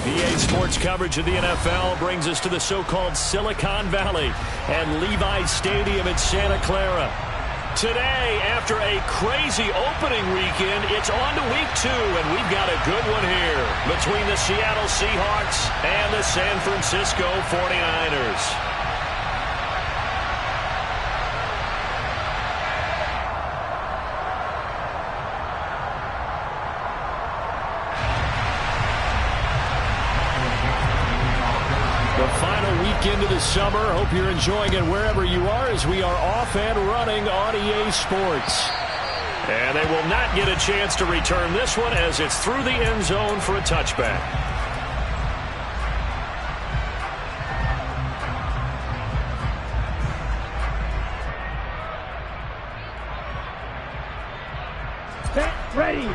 EA Sports coverage of the NFL brings us to the so-called Silicon Valley and Levi's Stadium in Santa Clara. Today, after a crazy opening weekend, it's on to week 2, and we've got a good one here between the Seattle Seahawks and the San Francisco 49ers. Into the summer. Hope you're enjoying it wherever you are as we are off and running on EA Sports. And they will not get a chance to return this one as it's through the end zone for a touchback. Set, ready.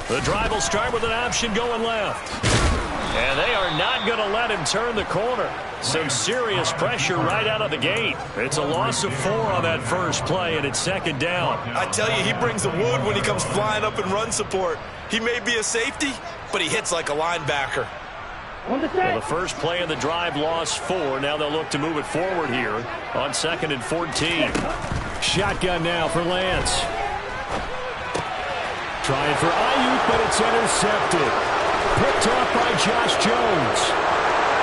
The drive will start with an option going left. And they are not going to let him turn the corner. Some serious pressure right out of the gate. It's a loss of 4 on that first play, and it's second down. I tell you, he brings the wood when he comes flying up in run support. He may be a safety, but he hits like a linebacker. Well, the first play of the drive lost 4. Now they'll look to move it forward here on 2nd and 14. Shotgun now for Lance. Trying for Ayuk, but it's intercepted. Picked off by Josh Jones.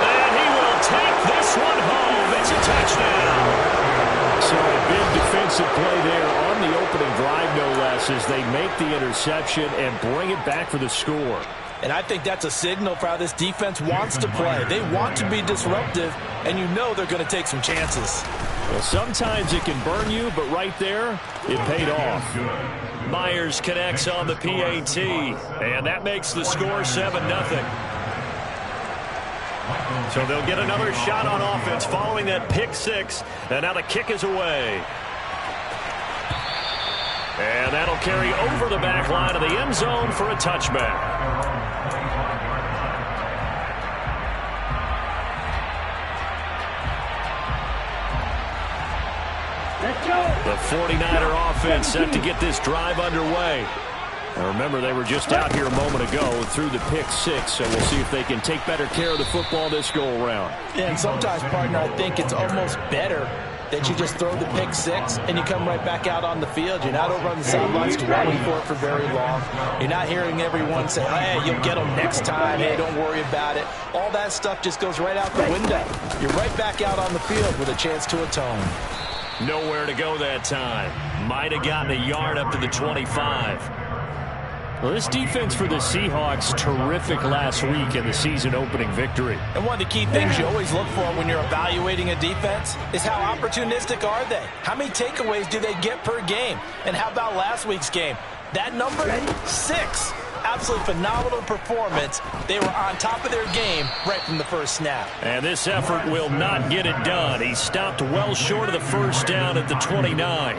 And he will take this one home. It's a touchdown. So a big defensive play there on the opening drive, no less, as they make the interception and bring it back for the score. And I think that's a signal for how this defense wants to play. They want to be disruptive, and you know they're going to take some chances. Well, sometimes it can burn you, but right there, it paid off. Myers connects on the PAT, and that makes the score 7-0. So they'll get another shot on offense following that pick 6, and now the kick is away. And that'll carry over the back line of the end zone for a touchback. The 49er offense set to get this drive underway. Now remember, they were just out here a moment ago through the pick 6, so we'll see if they can take better care of the football this go-around. And sometimes, partner, I think it's almost better that you just throw the pick 6 and you come right back out on the field. You're not over on the sidelines dwelling for it for very long. You're not hearing everyone say, hey, you'll get them next time. Hey, don't worry about it. All that stuff just goes right out the window. You're right back out on the field with a chance to atone. Nowhere to go that time. Might have gotten a yard up to the 25. Well, this defense for the Seahawks, terrific last week in the season opening victory. And one of the key things you always look for when you're evaluating a defense is how opportunistic are they? How many takeaways do they get per game? And how about last week's game? That number, 6. Absolutely phenomenal performance. They were on top of their game right from the first snap. And this effort will not get it done. He stopped well short of the first down at the 29.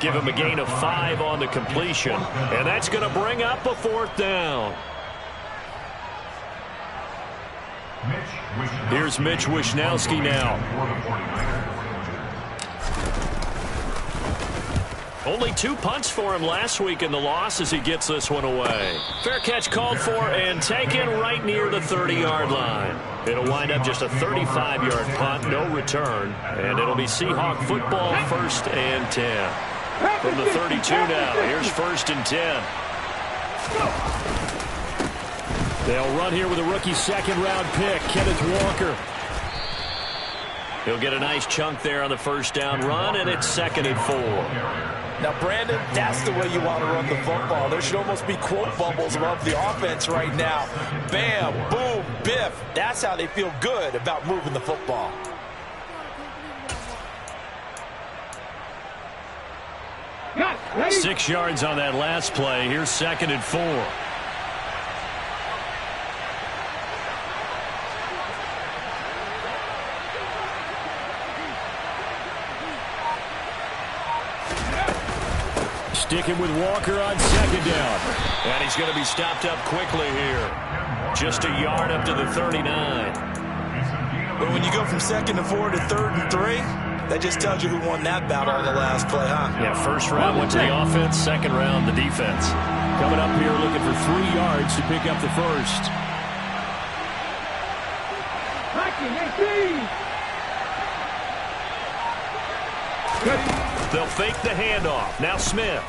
Give him a gain of 5 on the completion. And that's going to bring up a 4th down. Here's Mitch Wishnowsky now. Only 2 punts for him last week in the loss as he gets this one away. Fair catch called for and taken right near the 30-yard line. It'll wind up just a 35-yard punt, no return. And it'll be Seahawk football, 1st and 10. From the 32 now, here's 1st and 10. They'll run here with a rookie 2nd-round pick, Kenneth Walker. He'll get a nice chunk there on the 1st down run, and it's 2nd and 4. Now, Brandon, that's the way you want to run the football. There should almost be quote bubbles above the offense right now. Bam, boom, biff. That's how they feel good about moving the football. Ready? 6 yards on that last play. Here's 2nd and 4. Sticking with Walker on 2nd down. And he's going to be stopped up quickly here. Just a yard up to the 39. But when you go from 2nd and 4 to 3rd and 3, That just tells you who won that battle on the last play, huh? Yeah, first round went to the offense, second round the defense. Coming up here looking for 3 yards to pick up the first. They'll fake the handoff. Now Smith.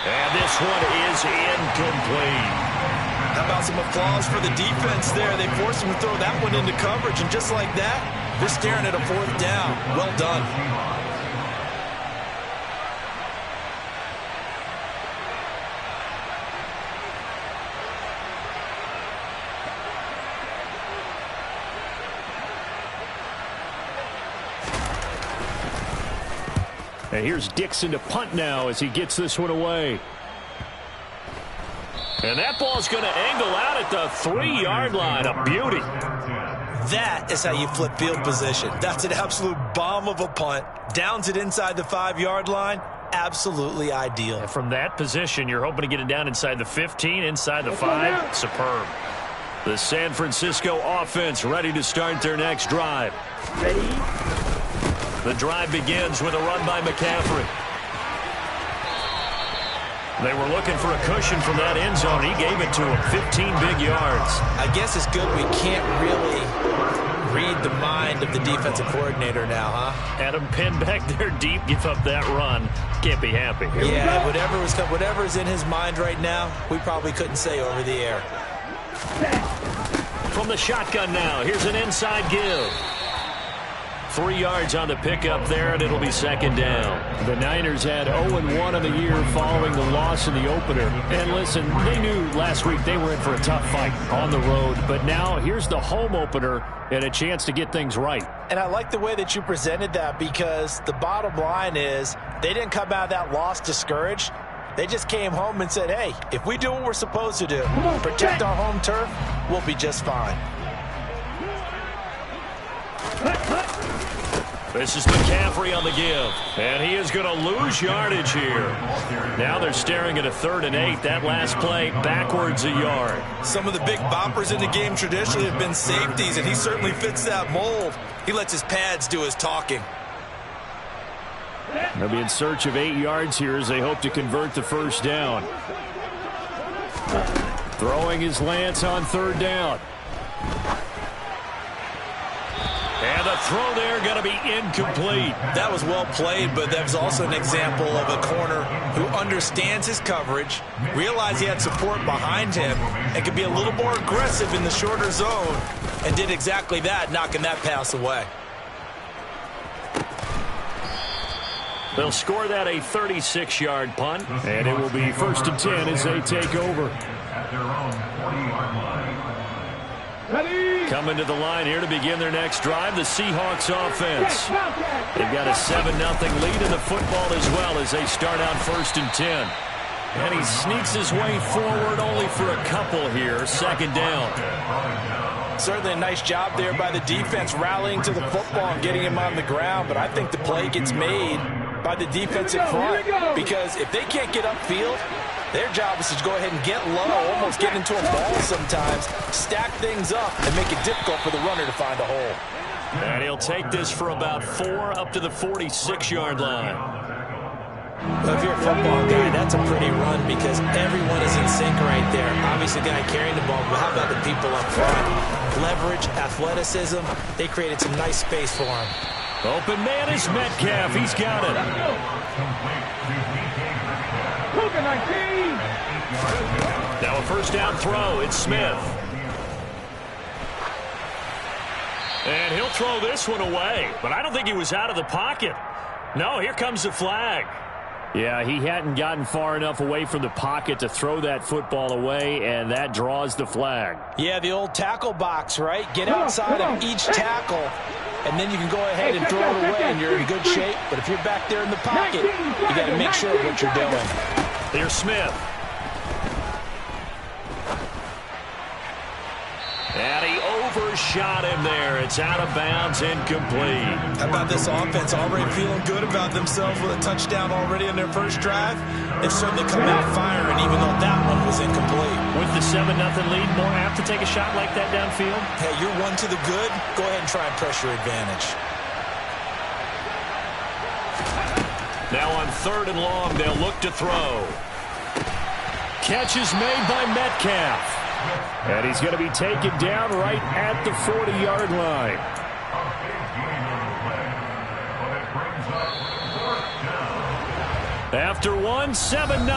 And this one is incomplete. How about some applause for the defense there? They forced him to throw that one into coverage, and just like that, they're staring at a 4th down. Well done. And here's Dixon to punt now as he gets this one away. And that ball's going to angle out at the 3-yard line. A beauty. That is how you flip field position. That's an absolute bomb of a punt. Downs it inside the 5-yard line. Absolutely ideal. And from that position, you're hoping to get it down inside the 15, inside the 5. Superb. The San Francisco offense ready to start their next drive. Ready? The drive begins with a run by McCaffrey. They were looking for a cushion from that end zone. He gave it to him. 15 big yards. I guess it's good we can't really read the mind of the defensive coordinator now, huh? Had him pinned back there deep, give up that run. Can't be happy. Yeah, whatever's in his mind right now, we probably couldn't say over the air. From the shotgun now, here's an inside give. 3 yards on the pickup there, and it'll be second down. The Niners had 0-1 on the year following the loss in the opener. And listen, they knew last week they were in for a tough fight on the road. But now here's the home opener and a chance to get things right. And I like the way that you presented that, because the bottom line is they didn't come out of that loss discouraged. They just came home and said, hey, if we do what we're supposed to do, protect our home turf, we'll be just fine. This is McCaffrey on the give, and he is going to lose yardage here. Now they're staring at a 3rd and 8. That last play, backwards a yard. Some of the big boppers in the game traditionally have been safeties, and he certainly fits that mold. He lets his pads do his talking. They'll be in search of 8 yards here as they hope to convert the first down. Throwing his Lance on 3rd down. And the throw there going to be incomplete. That was well played, but that was also an example of a corner who understands his coverage, realized he had support behind him, and could be a little more aggressive in the shorter zone, and did exactly that, knocking that pass away. They'll score that a 36-yard punt, and it will be 1st and 10 as they take over. Coming to the line here to begin their next drive, the Seahawks offense. They've got a 7-0 lead in the football as well as they start out 1st and 10. And he sneaks his way forward only for a couple here, 2nd down. Certainly a nice job there by the defense rallying to the football and getting him on the ground, but I think the play gets made by the defensive front, because if they can't get upfield, their job is to go ahead and get low, almost get into a ball sometimes, stack things up, and make it difficult for the runner to find a hole. And he'll take this for about 4 up to the 46-yard line. Well, if you're a football guy, that's a pretty run because everyone is in sync right there. Obviously, the guy carrying the ball, but how about the people up front? Leverage, athleticism, they created some nice space for him. Open man is Metcalf. He's got it. Now a 1st down throw. It's Smith. And he'll throw this one away. But I don't think he was out of the pocket. No, here comes the flag. Yeah, he hadn't gotten far enough away from the pocket to throw that football away, and that draws the flag. Yeah, the old tackle box, right? Get outside of each tackle, and then you can go ahead and throw it away, and you're in good shape. But if you're back there in the pocket, you got to make sure of what you're doing. Here's Smith. And he shot in there. It's out of bounds, incomplete. How about this offense already feeling good about themselves with a touchdown already in their first drive? They've certainly come out firing, even though that one was incomplete. With the 7-0 lead, more apt to take a shot like that downfield? Hey, you're one to the good. Go ahead and try and pressure advantage. Now on 3rd and long, they'll look to throw. Catch is made by Metcalf. And he's going to be taken down right at the 40-yard line. After 7-0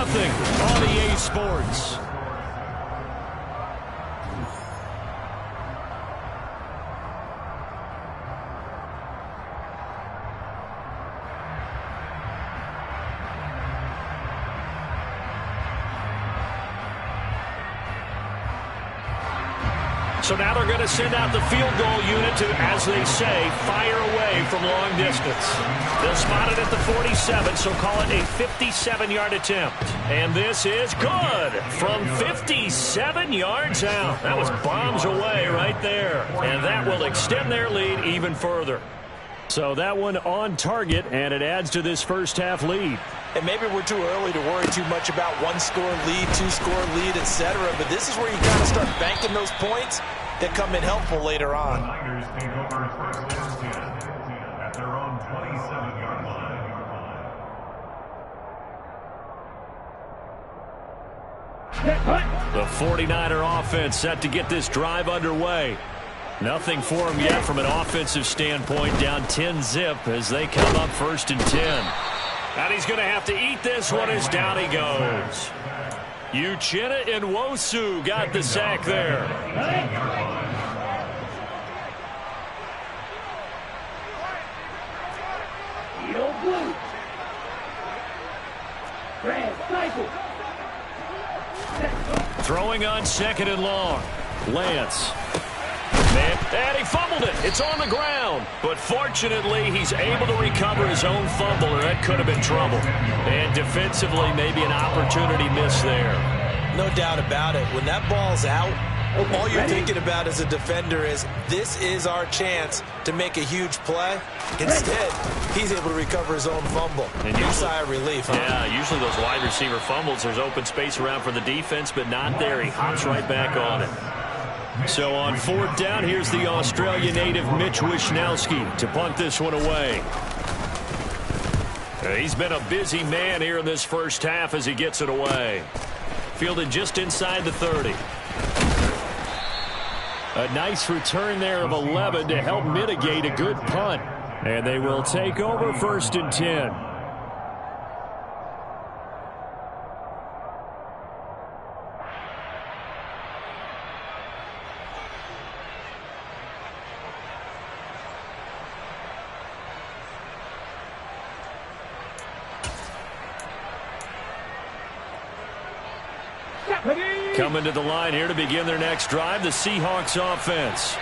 on EA Sports. So now they're going to send out the field goal unit to, as they say, fire away from long distance. They'll spot it at the 47, so call it a 57-yard attempt. And this is good from 57 yards out. That was bombs away right there. And that will extend their lead even further. So that one on target, and it adds to this first half lead. And maybe we're too early to worry too much about 1-score lead, 2-score lead, etc. But this is where you got to start banking those points that come in helpful later on. Niners take over first and 10 at their own 27-yard line. The 49er offense set to get this drive underway. Nothing for him yet from an offensive standpoint, down 10-zip as they come up 1st and 10. And he's going to have to eat this one as down he goes. Uchenna and Nwosu got the sack there. Throwing on 2nd and long. Lance. And he fumbled it. It's on the ground. But fortunately, he's able to recover his own fumble, or that could have been trouble. And defensively, maybe an opportunity miss there. No doubt about it. When that ball's out, all you're thinking about as a defender is, this is our chance to make a huge play. Instead, he's able to recover his own fumble. And you sigh of relief, huh? Yeah, usually those wide receiver fumbles, there's open space around for the defense, but not there. He hops right back on it. So on 4th down, here's the Australia native Mitch Wishnowsky to punt this one away. He's been a busy man here in this first half as he gets it away. Fielded just inside the 30. A nice return there of 11 to help mitigate a good punt. And they will take over 1st and 10. Coming to the line here to begin their next drive, the Seahawks offense.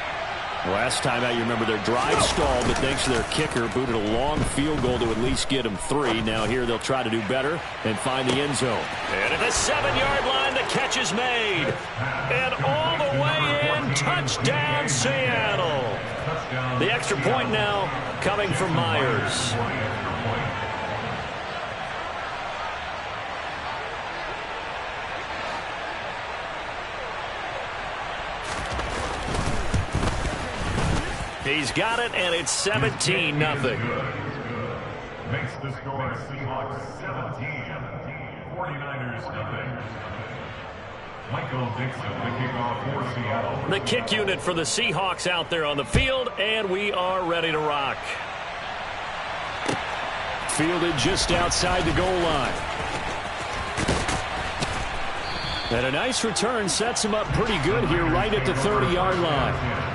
Last time out, you remember their drive stalled, but thanks to their kicker, booted a long field goal to at least get them 3. Now here they'll try to do better and find the end zone. And at the 7-yard line, the catch is made. And all the way in, touchdown Seattle. The extra point now coming from Myers. He's got it, and it's 17-0. Makes the score Seahawks 17, 49ers nothing. Michael Dixon, the kickoff for Seattle. The kick unit for the Seahawks out there on the field, and we are ready to rock. Fielded just outside the goal line. And a nice return sets him up pretty good here right at the 30-yard line.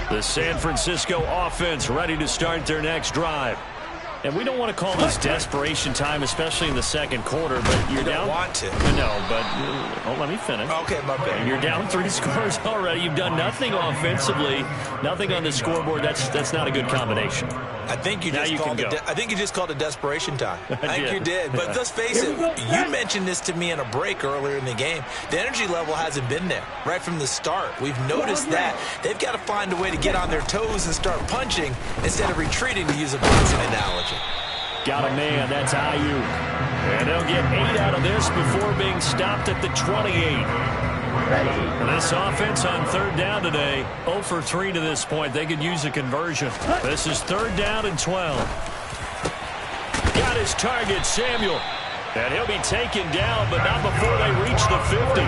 The San Francisco offense ready to start their next drive. And we don't want to call this desperation time, especially in the second quarter, but you're down. You don't want to. No, but let me finish. Okay, my bad. You're down 3 scores already. You've done nothing offensively, nothing on the scoreboard. That's not a good combination. I think you just called it desperation time. I think you did. But let's face it, you mentioned this to me in a break earlier in the game. The energy level hasn't been there right from the start. We've noticed that. They've got to find a way to get on their toes and start punching instead of retreating, to use a boxing analogy. Got a man. That's Ayuk. And they'll get 8 out of this before being stopped at the 28. This offense on third down today, 0 for 3 to this point. They could use a conversion. This is 3rd down and 12. Got his target, Samuel. And he'll be taken down, but not before they reach the 50.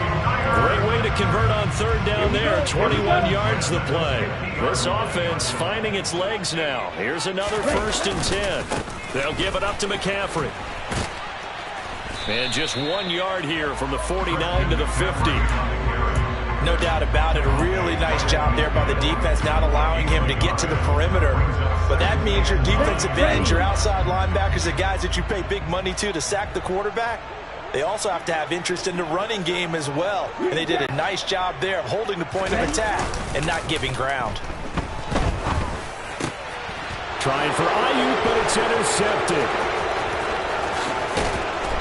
Great way to convert on 3rd down there. 21 yards the play. This offense finding its legs now. Here's another 1st and 10. They'll give it up to McCaffrey. And just 1 yard here from the 49 to the 50. No doubt about it. A really nice job there by the defense, not allowing him to get to the perimeter. But that means your defensive ends, your outside linebackers, the guys that you pay big money to sack the quarterback, they also have to have interest in the running game as well. And they did a nice job there of holding the point of attack and not giving ground. Trying for Ayuk, but it's intercepted.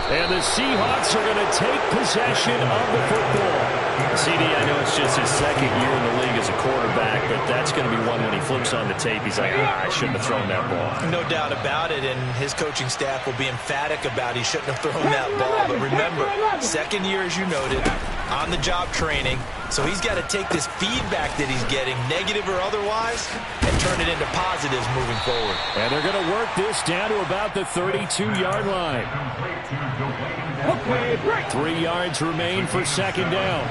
And the Seahawks are going to take possession of the football. CD, I know it's just his 2nd year in the league as a quarterback, but that's going to be one when he flips on the tape. He's like, I shouldn't have thrown that ball. No doubt about it, and his coaching staff will be emphatic about he shouldn't have thrown that ball. But remember, 2nd year, as you noted, on-the-job training. So he's got to take this feedback that he's getting, negative or otherwise, and turn it into positives moving forward. And they're going to work this down to about the 32-yard line. 3 yards remain for 2nd down.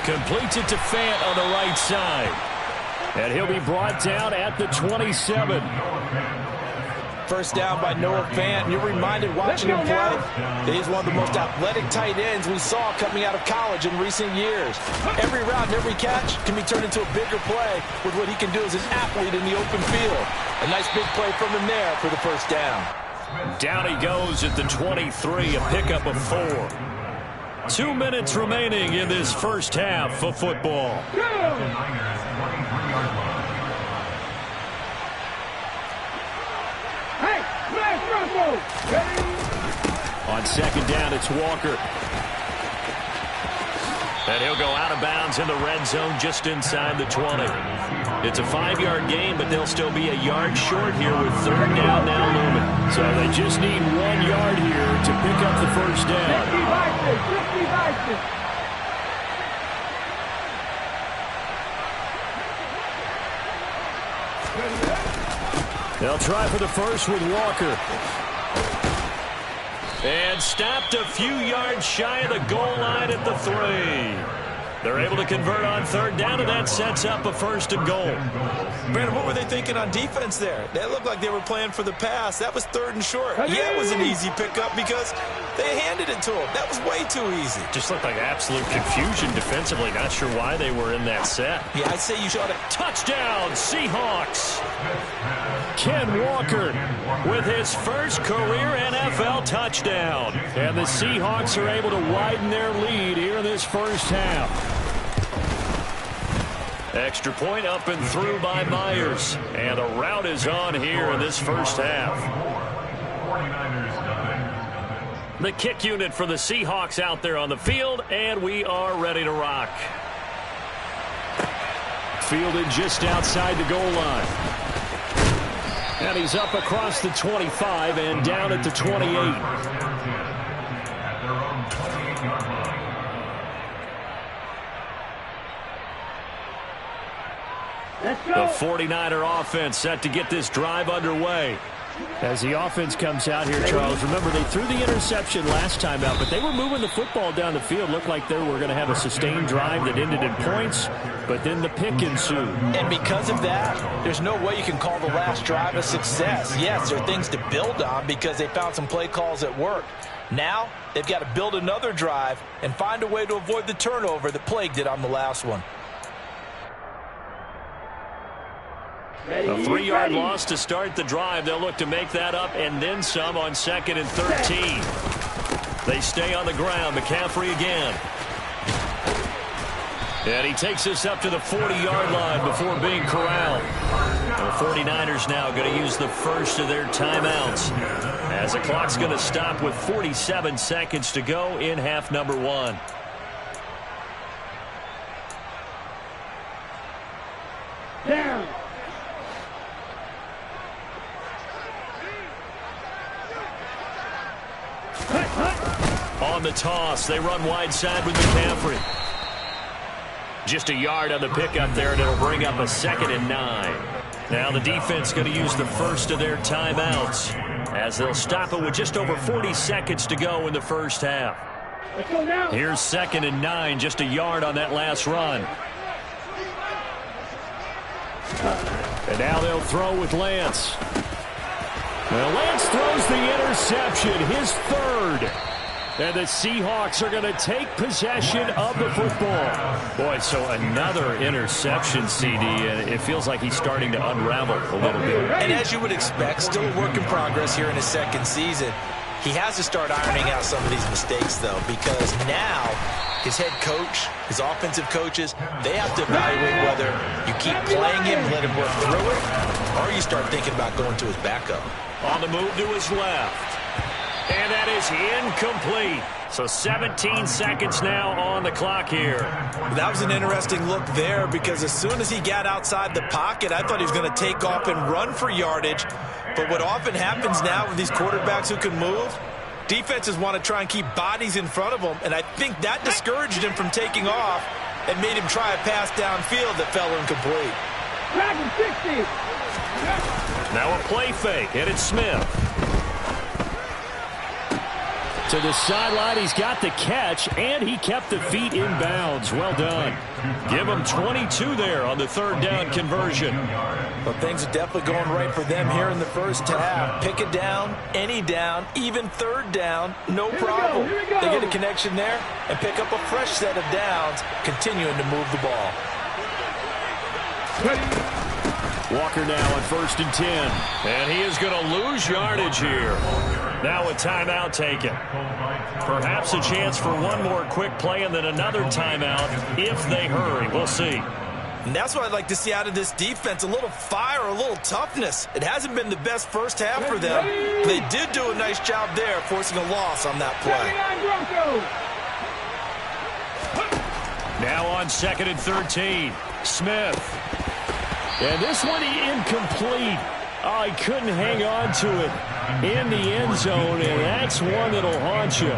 Completes it to Fant on the right side. And he'll be brought down at the 27. First down by Noah Fant. You're reminded watching him play that he's one of the most athletic tight ends we saw coming out of college in recent years. Every route and every catch can be turned into a bigger play with what he can do as an athlete in the open field. A nice big play from him there for the first down. Down he goes at the 23, a pickup of 4. 2 minutes remaining in this first half of football. On 2nd down, it's Walker. And he'll go out of bounds in the red zone just inside the 20. It's a 5-yard gain, but they'll still be a yard short here with 3rd down now looming. So they just need 1 yard here to pick up the first down. They'll try for the first with Walker. And stopped a few yards shy of the goal line at the 3. They're able to convert on 3rd down, and that sets up a 1st and goal. Brandon, what were they thinking on defense there? That looked like they were playing for the pass. That was 3rd and short. Yeah, it was an easy pickup because they handed it to him. That was way too easy. Just looked like absolute confusion defensively. Not sure why they were in that set. Yeah, I'd say you should have. Touchdown, Seahawks. Ken Walker with his first career NFL touchdown. And the Seahawks are able to widen their lead here in this first half. Extra point up and through by Myers. And the route is on here in this first half. The kick unit for the Seahawks out there on the field, and we are ready to rock. Fielded just outside the goal line. And he's up across the 25 and down at the 28. The 49er offense set to get this drive underway. As the offense comes out here, Charles, remember they threw the interception last time out, but they were moving the football down the field. Looked like they were going to have a sustained drive that ended in points, but then the pick ensued. And because of that, there's no way you can call the last drive a success. Yes, there are things to build on because they found some play calls that worked. Now, they've got to build another drive and find a way to avoid the turnover that plagued it on the last one. A 3-yard loss to start the drive. They'll look to make that up and then some on 2nd and 13. They stay on the ground. McCaffrey again. And he takes this up to the 40-yard line before being corralled. The 49ers now going to use the first of their timeouts, as the clock's going to stop with 47 seconds to go in half number 1. Down. On the toss, they run wide side with McCaffrey. Just a yard on the pickup there, and it'll bring up a 2nd and 9. Now the defense going to use the first of their timeouts, as they'll stop it with just over 40 seconds to go in the first half. Let's go now. Here's 2nd and 9, just a yard on that last run. And now they'll throw with Lance. Well, Lance throws the interception, his 3rd. And the Seahawks are going to take possession of the football. Boy, so another interception, CD, and it feels like he's starting to unravel a little bit. And as you would expect, still a work in progress here in his 2nd season. He has to start ironing out some of these mistakes, though, because now his head coach, his offensive coaches, they have to evaluate whether you keep playing him, let him work through it, or you start thinking about going to his backup. On the move to his left. And that is incomplete. So 17 seconds now on the clock here. That was an interesting look there, because as soon as he got outside the pocket, I thought he was going to take off and run for yardage. But what often happens now with these quarterbacks who can move, defenses want to try and keep bodies in front of them, and I think that discouraged him from taking off and made him try a pass downfield that fell incomplete. Dragon 60. Now a play fake, and it's Smith. To the sideline, he's got the catch, and he kept the feet in bounds. Well done. Give him 22 there on the 3rd down conversion. Well, things are definitely going right for them here in the first half. Pick it down, any down, even 3rd down, no problem. Here we go. They get a connection there and pick up a fresh set of downs, continuing to move the ball. Walker now on 1st and 10. And he is going to lose yardage here. Now a timeout taken. Perhaps a chance for one more quick play and then another timeout if they hurry. We'll see. And that's what I'd like to see out of this defense, a little fire, a little toughness. It hasn't been the best first half for them. They did do a nice job there, forcing a loss on that play. Now on 2nd and 13, Smith. And this one incomplete. Oh, he couldn't hang on to it in the end zone, and that's one that'll haunt you.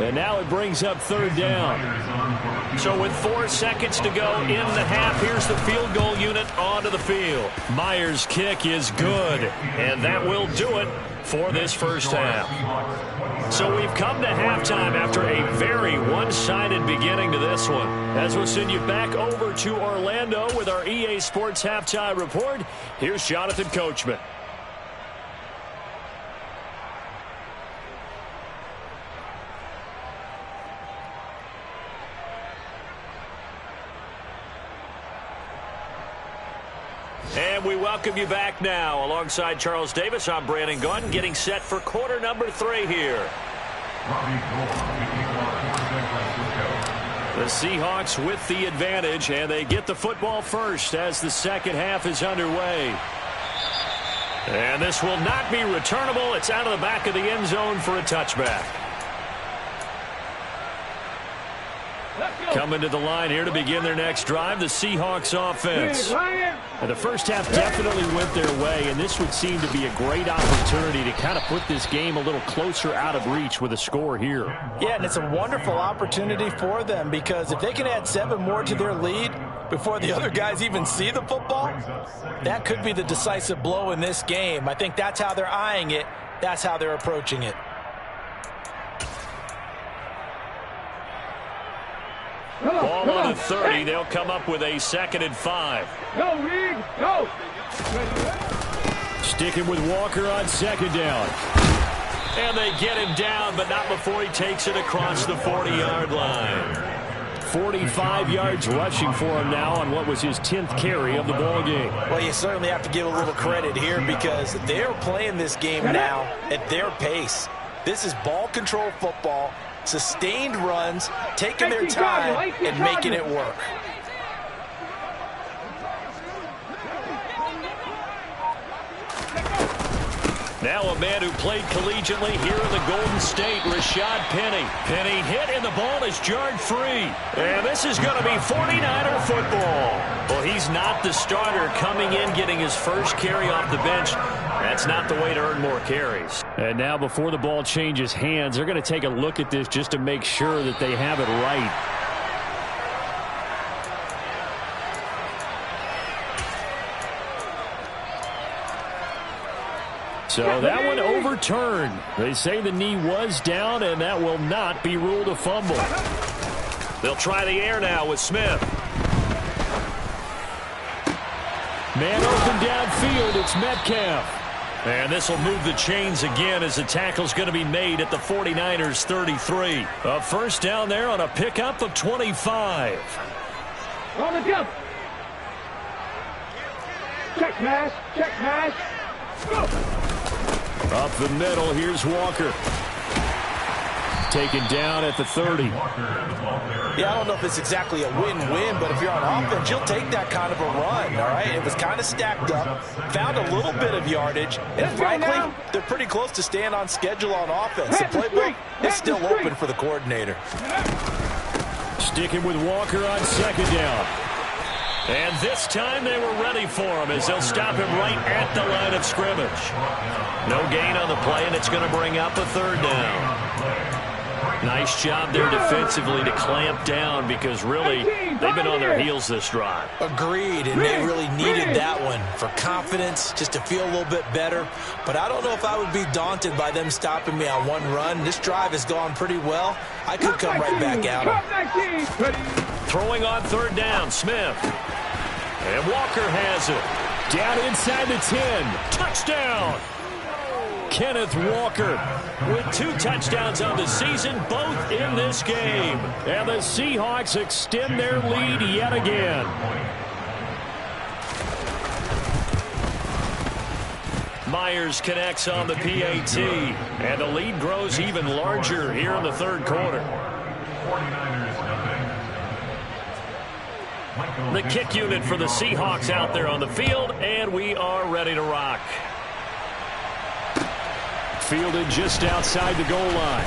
And now it brings up 3rd down. So with 4 seconds to go in the half, here's the field goal unit onto the field. Myers' kick is good, and that will do it for this first half. So we've come to halftime after a very one-sided beginning to this one. As we'll send you back over to Orlando with our EA Sports Halftime Report, here's Jonathan Coachman. And we welcome you back now. Alongside Charles Davis, I'm Brandon Gaudin, getting set for quarter number 3 here. The Seahawks with the advantage, and they get the football first as the second half is underway. And this will not be returnable. It's out of the back of the end zone for a touchback. Coming to the line here to begin their next drive, the Seahawks offense. And the first half definitely went their way, and this would seem to be a great opportunity to kind of put this game a little closer out of reach with a score here. Yeah, and it's a wonderful opportunity for them, because if they can add 7 more to their lead before the other guys even see the football, that could be the decisive blow in this game. I think that's how they're eyeing it. That's how they're approaching it. Ball on the 30. They'll come up with a 2nd and 5. Go, Reed, go. Sticking with Walker on 2nd down. And they get him down, but not before he takes it across the 40-yard line. 45 yards rushing for him now on what was his 10th carry of the ball game. Well, you certainly have to give a little credit here because they're playing this game now at their pace. This is ball control football, sustained runs, taking their time and making it work. Now a man who played collegiately here in the Golden State, Rashad Penny. Penny hit and the ball is jarred free. And this is going to be 49er football. Well, he's not the starter coming in, getting his first carry off the bench. That's not the way to earn more carries. And now before the ball changes hands, they're going to take a look at this just to make sure that they have it right. So that one overturned. They say the knee was down, and that will not be ruled a fumble. They'll try the air now with Smith. Man open downfield, it's Metcalf. And this will move the chains again as the tackle's going to be made at the 49ers 33. A first down there on a pickup of 25. On the jump. Check pass. Check pass. Go. Up the middle, here's Walker. Taken down at the 30. Yeah, I don't know if it's exactly a win-win, but if you're on offense, you'll take that kind of a run, all right? It was kind of stacked up, found a little bit of yardage, and frankly, they're pretty close to staying on schedule on offense. The playbook is still open for the coordinator. Sticking with Walker on second down. And this time they were ready for him as they'll stop him right at the line of scrimmage. No gain on the play, and it's going to bring up a third down. Nice job there defensively to clamp down because really they've been on their heels this drive. Agreed, and they really needed that one for confidence, just to feel a little bit better. But I don't know if I would be daunted by them stopping me on one run. This drive has gone pretty well. I could come right back at them. Throwing on third down, Smith. And Walker has it. Down inside the 10. Touchdown! Kenneth Walker with 2 touchdowns on the season, both in this game. And the Seahawks extend their lead yet again. Myers connects on the PAT, and the lead grows even larger here in the third quarter. The kick unit for the Seahawks out there on the field, and we are ready to rock. Fielded just outside the goal line.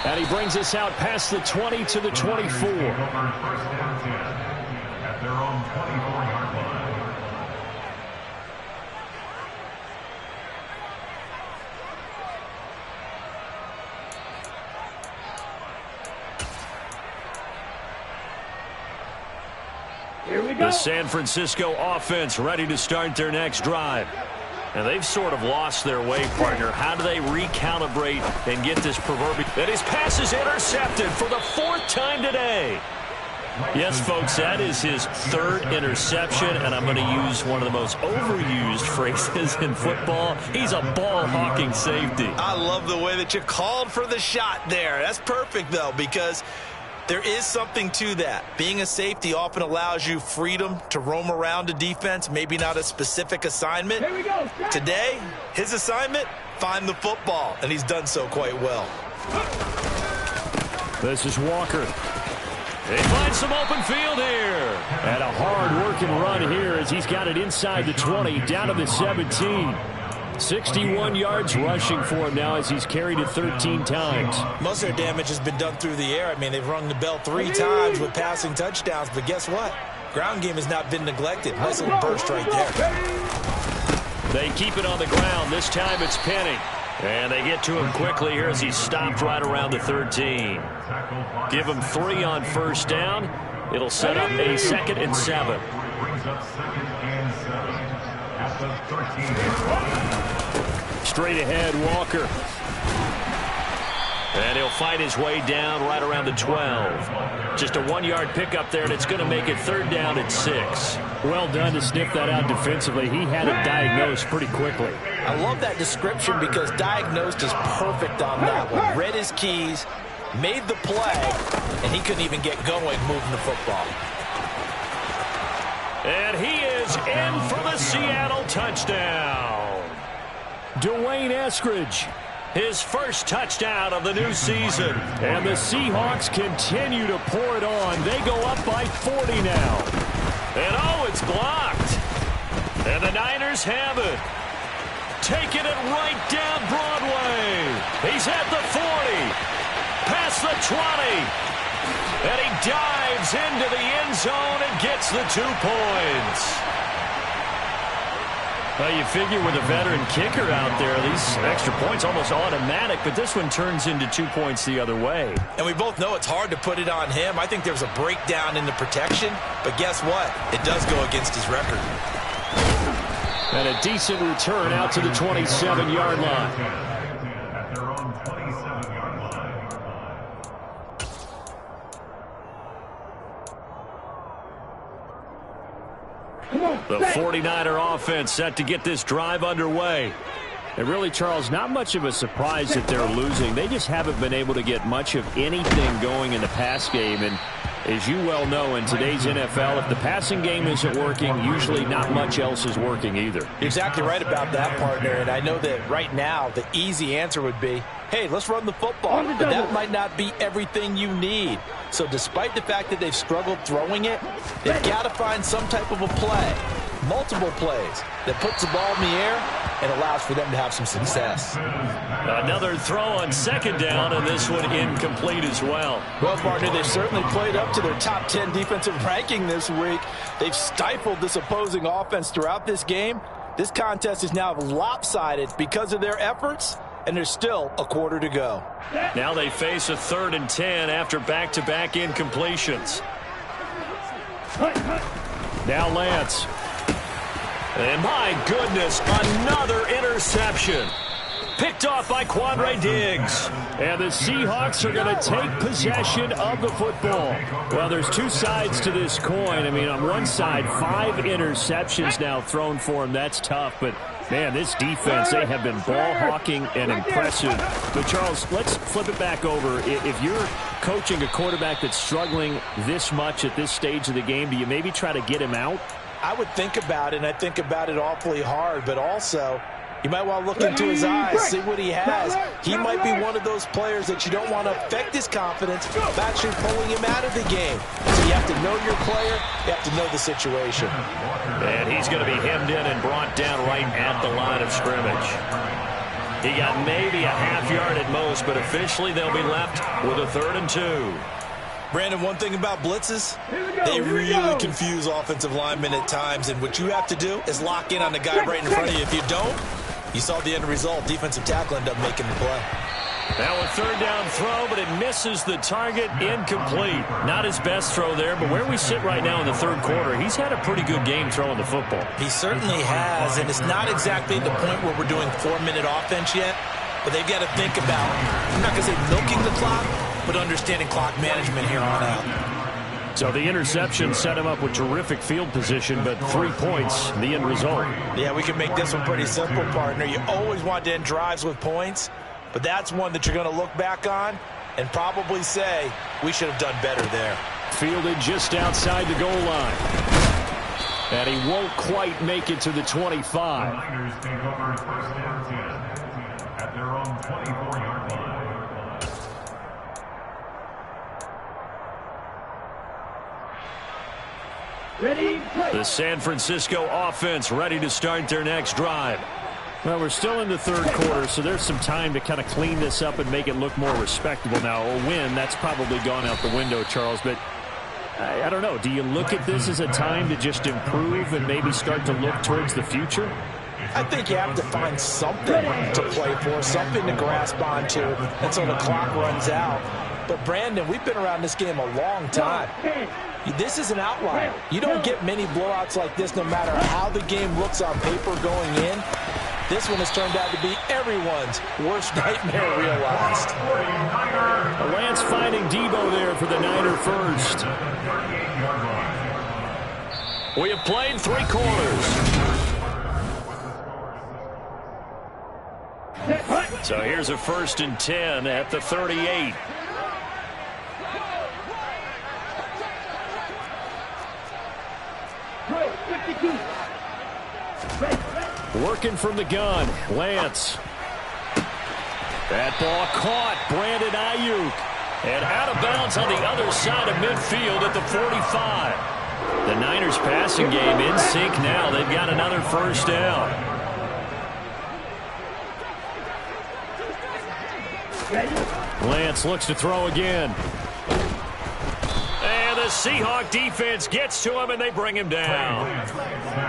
And he brings us out past the 20 to the 24. At their own 24-yard line. Here we go. The San Francisco offense ready to start their next drive. And they've sort of lost their way, partner. How do they recalibrate and get this proverbial? And his pass is intercepted for the 4th time today. Yes, folks, that is his 3rd interception, and I'm going to use one of the most overused phrases in football. He's a ball-hawking safety. I love the way that you called for the shot there. That's perfect, though, because there is something to that. Being a safety often allows you freedom to roam around a defense, maybe not a specific assignment. Here we go. Today, his assignment, find the football, and he's done so quite well. This is Walker. They find some open field here. And a hard-working run here as he's got it inside the 20, down to the 17. 61 yards rushing for him now as he's carried it 13 times. Most of their damage has been done through the air. I mean, they've rung the bell 3 times with passing touchdowns, but guess what? Ground game has not been neglected. Nice little burst right there. They keep it on the ground. This time it's Penny. And they get to him quickly here as he's stopped right around the 13. Give him 3 on first down. It'll set up a 2nd and 7. Brings up 2nd and 7 at the 13. Straight ahead, Walker. And he'll fight his way down right around the 12. Just a 1-yard pickup there, and it's going to make it 3rd down and 6. Well done to sniff that out defensively. He had it diagnosed pretty quickly. I love that description because diagnosed is perfect on that one. Read his keys, made the play, and he couldn't even get going moving the football. And he is in for the Seattle touchdown. Dwayne Eskridge. His first touchdown of the new season. And the Seahawks continue to pour it on. They go up by 40 now. And oh, it's blocked. And the Niners have it. Taking it right down Broadway. He's at the 40. Past the 20. And he dives into the end zone and gets the 2 points. Well, you figure with a veteran kicker out there, these extra points almost automatic, but this one turns into 2 points the other way. And we both know it's hard to put it on him. I think there's a breakdown in the protection, but guess what? It does go against his record. And a decent return out to the 27-yard line. At their own 27-yard line. The 49er offense set to get this drive underway. And really, Charles, not much of a surprise that they're losing. They just haven't been able to get much of anything going in the pass game. And as you well know, in today's NFL, if the passing game isn't working, usually not much else is working either. You're exactly right about that, partner. And I know that right now the easy answer would be, hey, let's run the football. But that might not be everything you need. So despite the fact that they've struggled throwing it, they've got to find some type of a play, multiple plays, that puts the ball in the air and allows for them to have some success. Another throw on second down, and this one incomplete as well. Well, partner, they've certainly played up to their top 10 defensive ranking this week. They've stifled this opposing offense throughout this game. This contest is now lopsided because of their efforts, and there's still a quarter to go. Now they face a 3rd and 10 after back-to-back incompletions. Now Lance. And my goodness, another interception. Picked off by Quandre Diggs. And the Seahawks are going to take possession of the football. Well, there's two sides to this coin. I mean, on one side, 5 interceptions now thrown for him. That's tough. But, man, this defense, they have been ball hawking and impressive. But, Charles, let's flip it back over. If you're coaching a quarterback that's struggling this much at this stage of the game, do you maybe try to get him out? I would think about it, and I think about it awfully hard. But also, you might want to look into his eyes, see what he has. He might be one of those players that you don't want to affect his confidence by actually pulling him out of the game. So you have to know your player. You have to know the situation. And he's going to be hemmed in and brought down right at the line of scrimmage. He got maybe a half yard at most, but officially they'll be left with a 3rd and 2. Brandon, one thing about blitzes, they really confuse offensive linemen at times, and what you have to do is lock in on the guy right in front of you. If you don't, you saw the end result. Defensive tackle ended up making the play. Now a 3rd down throw, but it misses the target, incomplete. Not his best throw there, but where we sit right now in the 3rd quarter, he's had a pretty good game throwing the football. He certainly has, and it's not exactly the point where we're doing 4-minute offense yet, but they've got to think about, I'm not going to say milking the clock, but understanding clock management here on out. So the interception set him up with terrific field position, but 3 points, the end result. Yeah, we can make this one pretty simple, partner. You always want to end drives with points, but that's one that you're going to look back on and probably say, we should have done better there. Fielded just outside the goal line. And he won't quite make it to the 25. The Niners take over 1st and 10 at their own 24-yard line. The San Francisco offense ready to start their next drive. Well, we're still in the 3rd quarter, so there's some time to kind of clean this up and make it look more respectable. Now, a win, that's probably gone out the window, Charles, but I don't know. Do you look at this as a time to just improve and maybe start to look towards the future? I think you have to find something to play for, something to grasp onto until the clock runs out. But, Brandon, we've been around this game a long time. This is an outlier. You don't get many blowouts like this no matter how the game looks on paper going in. This one has turned out to be everyone's worst nightmare realized. Lance finding Debo there for the Niner first. We have played 3 quarters. So here's a 1st and 10 at the 38. Working from the gun, Lance. That ball caught, Brandon Ayuk. And out of bounds on the other side of midfield at the 45. The Niners passing game in sync now. They've got another first down. Lance looks to throw again. And the Seahawk defense gets to him, and they bring him down.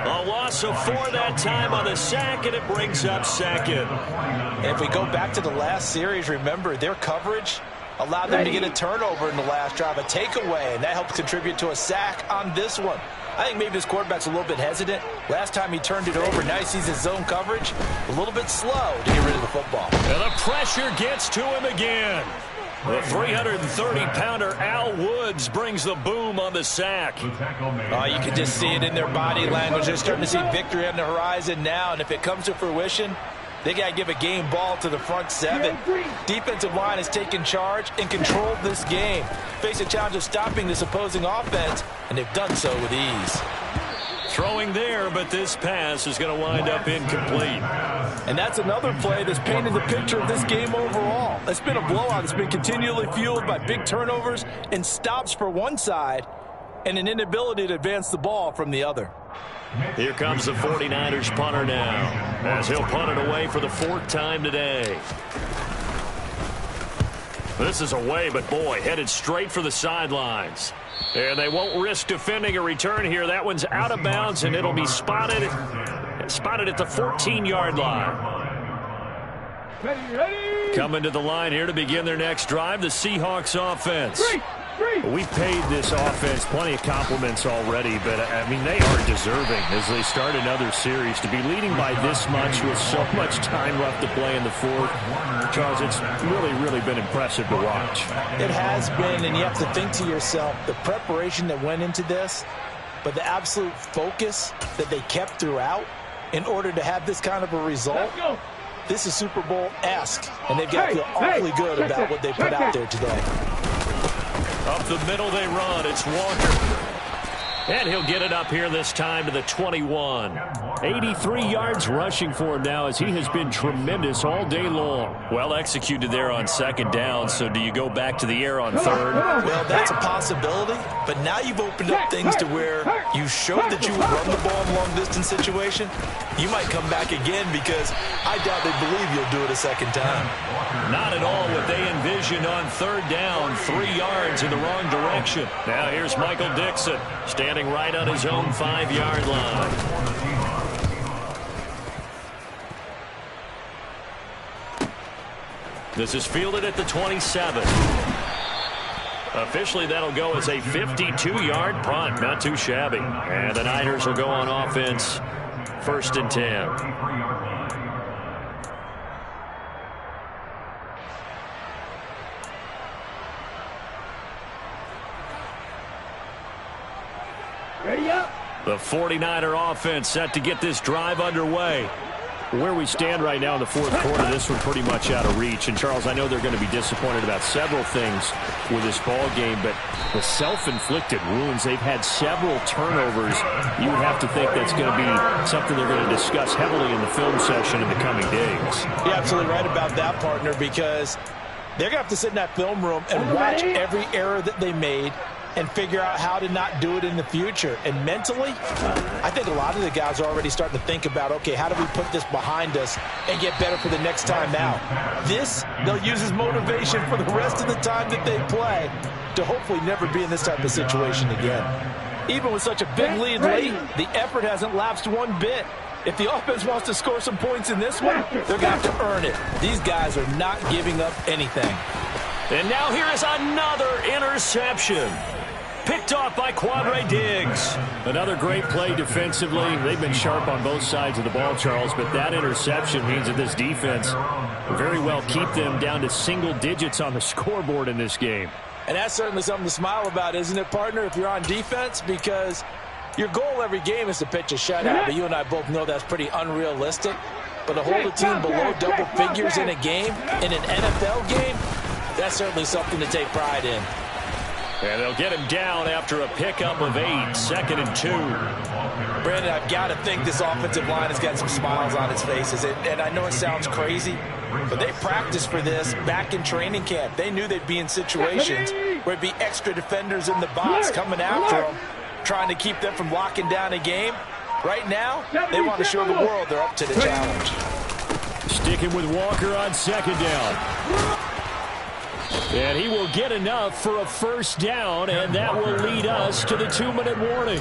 A loss of 4 that time on the sack, and it brings up second. If we go back to the last series, remember, their coverage allowed them to get a turnover in the last drive, a takeaway, and that helped contribute to a sack on this one. I think maybe this quarterback's a little bit hesitant. Last time he turned it over, now he sees his zone coverage. A little bit slow to get rid of the football. And the pressure gets to him again. The 330-pounder Al Woods brings the boom on the sack. You can just see it in their body language. They're starting to see victory on the horizon now, and if it comes to fruition, they got to give a game ball to the front seven. Defensive line has taken charge and controlled this game. Face a challenge of stopping this opposing offense, and they've done so with ease. Throwing there, but this pass is going to wind up incomplete. And that's another play that's painted the picture of this game overall. It's been a blowout. It's been continually fueled by big turnovers and stops for one side and an inability to advance the ball from the other. Here comes the 49ers punter now, as he'll punt it away for the 4th time today. This is away, but boy, headed straight for the sidelines. And they won't risk defending a return here. That one's out of bounds, and it'll be spotted at the 14-yard line. Coming to the line here to begin their next drive, the Seahawks offense. We've paid this offense plenty of compliments already, but, I mean, they are deserving as they start another series. To be leading by this much with so much time left to play in the 4th, Charles, it's really been impressive to watch. It has been, and you have to think to yourself, the preparation that went into this, but the absolute focus that they kept throughout in order to have this kind of a result. This is Super Bowl-esque, and they've got to feel awfully good about what they put out there today. Up the middle they run. It's Walker. And he'll get it up here this time to the 21. 83 yards rushing for him now as he has been tremendous all day long. Well executed there on 2nd down, so do you go back to the air on 3rd? Well, that's a possibility, but now you've opened up things to where you showed that you would run the ball in long-distance situation. You might come back again because I doubt they believe you'll do it a 2nd time. Not at all what they envisioned on 3rd down, 3 yards in the wrong direction. Now here's Michael Dixon standing right on his own 5-yard line. This is fielded at the 27. Officially, that'll go as a 52-yard punt. Not too shabby. And the Niners will go on offense, 1st and 10. Ready up. The 49er offense set to get this drive underway. Where we stand right now in the 4th quarter, this one pretty much out of reach. And, Charles, I know they're going to be disappointed about several things with this ball game, but the self-inflicted wounds, they've had several turnovers. You would have to think that's going to be something they're going to discuss heavily in the film session in the coming days. You're absolutely right about that, partner, because they're going to have to sit in that film room and watch every error that they made and figure out how to not do it in the future. And mentally, I think a lot of the guys are already starting to think about, okay, how do we put this behind us and get better for the next time out? This, they'll use as motivation for the rest of the time that they play to hopefully never be in this type of situation again. Even with such a big lead late, the effort hasn't lapsed one bit. If the offense wants to score some points in this one, they're going to have to earn it. These guys are not giving up anything. And now here is another interception. Picked off by Quadre Diggs. Another great play defensively. They've been sharp on both sides of the ball, Charles, but that interception means that this defense will very well keep them down to single digits on the scoreboard in this game. And that's certainly something to smile about, isn't it, partner, if you're on defense? Because your goal every game is to pitch a shutout, but you and I both know that's pretty unrealistic. But to hold a team below double figures in a game, in an NFL game, that's certainly something to take pride in. And they'll get him down after a pickup of 8, 2nd and 2. Brandon, I've got to think this offensive line has got some smiles on its faces. And I know it sounds crazy, but they practiced for this back in training camp. They knew they'd be in situations where it'd be extra defenders in the box coming after them, trying to keep them from locking down a game. Right now, they want to show the world they're up to the challenge. Sticking with Walker on 2nd down. And he will get enough for a first down, and that will lead us to the 2-minute warning.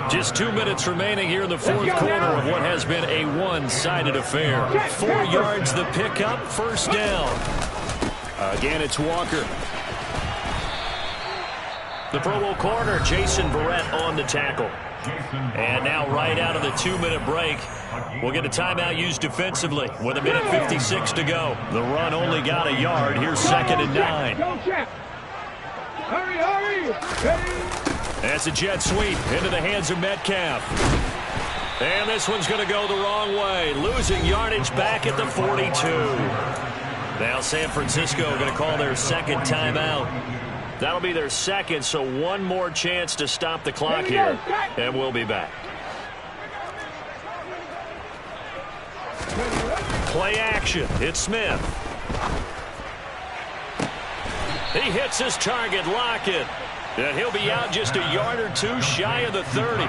Just 2 minutes remaining here in the fourth quarter of what has been a one-sided affair. 4 yards the pickup, first down. Again, it's Walker. The Pro Bowl corner, Jason Verrett on the tackle. And now right out of the 2-minute break, we'll get a timeout used defensively with 1:56 to go. The run only got a yard. Here's 2nd and 9. Hurry! That's a jet sweep into the hands of Metcalf. And this one's going to go the wrong way. Losing yardage back at the 42. Now San Francisco going to call their second timeout. That'll be their second, so one more chance to stop the clock here, and we'll be back. Play action. It's Smith. He hits his target, Lockett. And he'll be out just a yard or two shy of the 30.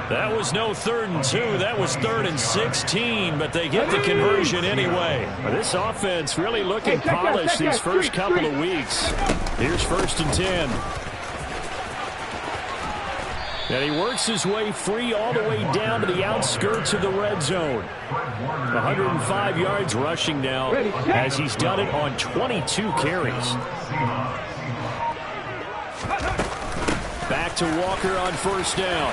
That was no 3rd and 2. That was 3rd and 16, but they get the conversion anyway. This offense really looking polished these first couple of weeks. Here's 1st and 10. And he works his way free all the way down to the outskirts of the red zone. 105 yards rushing now as he's done it on 22 carries. Back to Walker on 1st down.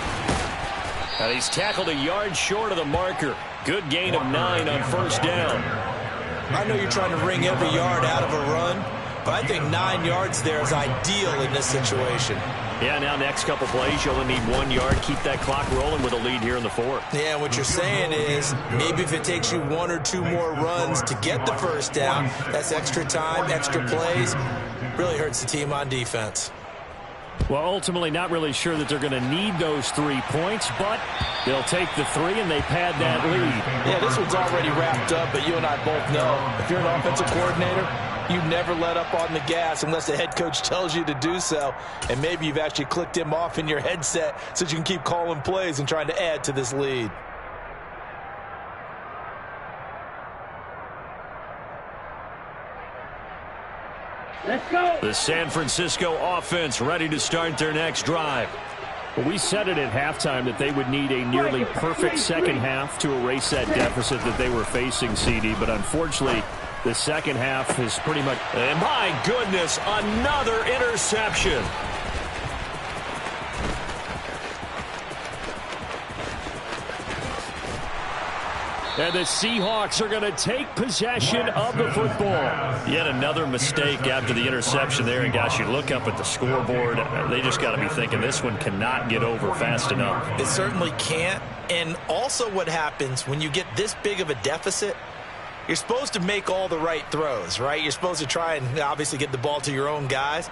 And he's tackled a yard short of the marker. Good gain of 9 on 1st down. I know you're trying to wring every yard out of a run, but I think 9 yards there is ideal in this situation. Yeah, now next couple plays, you only need 1 yard. Keep that clock rolling with a lead here in the 4th. Yeah, what you're saying is maybe if it takes you 1 or 2 more runs to get the first down, that's extra time, extra plays. Really hurts the team on defense. Well, ultimately not really sure that they're going to need those 3 points, but they'll take the 3 and they pad that lead. Yeah, this one's already wrapped up, but you and I both know if you're an offensive coordinator, you never let up on the gas unless the head coach tells you to do so. And maybe you've actually clicked him off in your headset so you can keep calling plays and trying to add to this lead. Let's go. The San Francisco offense ready to start their next drive. Well, we said it at halftime that they would need a nearly perfect second half to erase that deficit that they were facing, CD. But unfortunately, the second half is pretty much... And my goodness, another interception. And the Seahawks are going to take possession of the football. Yet another mistake after the interception there. And, gosh, you look up at the scoreboard. They just got to be thinking this one cannot get over fast enough. It certainly can't. And also what happens when you get this big of a deficit, you're supposed to make all the right throws, right? You're supposed to try and obviously get the ball to your own guys.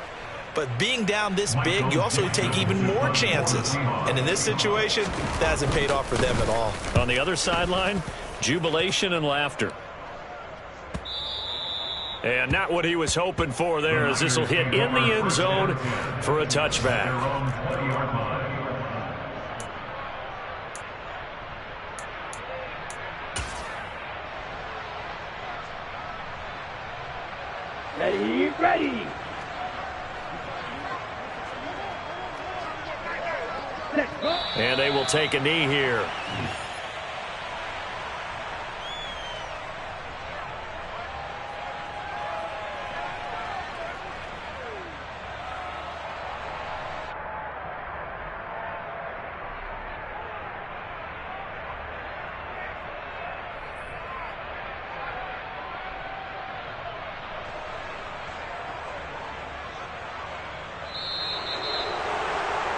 But being down this big, you also take even more chances. And in this situation, that hasn't paid off for them at all. On the other sideline, jubilation and laughter. And not what he was hoping for there, as this will hit in the end zone for a touchback. Ready. And they will take a knee here.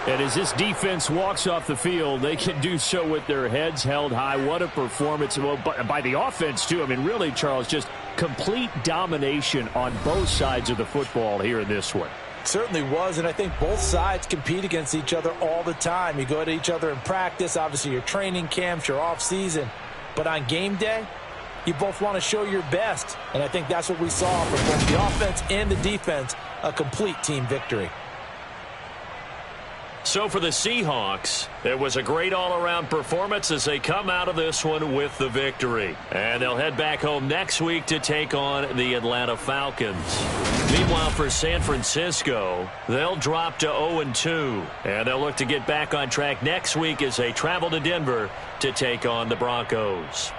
And as this defense walks off the field, they can do so with their heads held high. What a performance by the offense, too. I mean, really, Charles, just complete domination on both sides of the football here in this one. Certainly was, and I think both sides compete against each other all the time. You go at each other in practice, obviously your training camps, your off-season. But on game day, you both want to show your best. And I think that's what we saw from both the offense and the defense, a complete team victory. So for the Seahawks, it was a great all-around performance as they come out of this one with the victory. And they'll head back home next week to take on the Atlanta Falcons. Meanwhile, for San Francisco, they'll drop to 0-2. And they'll look to get back on track next week as they travel to Denver to take on the Broncos.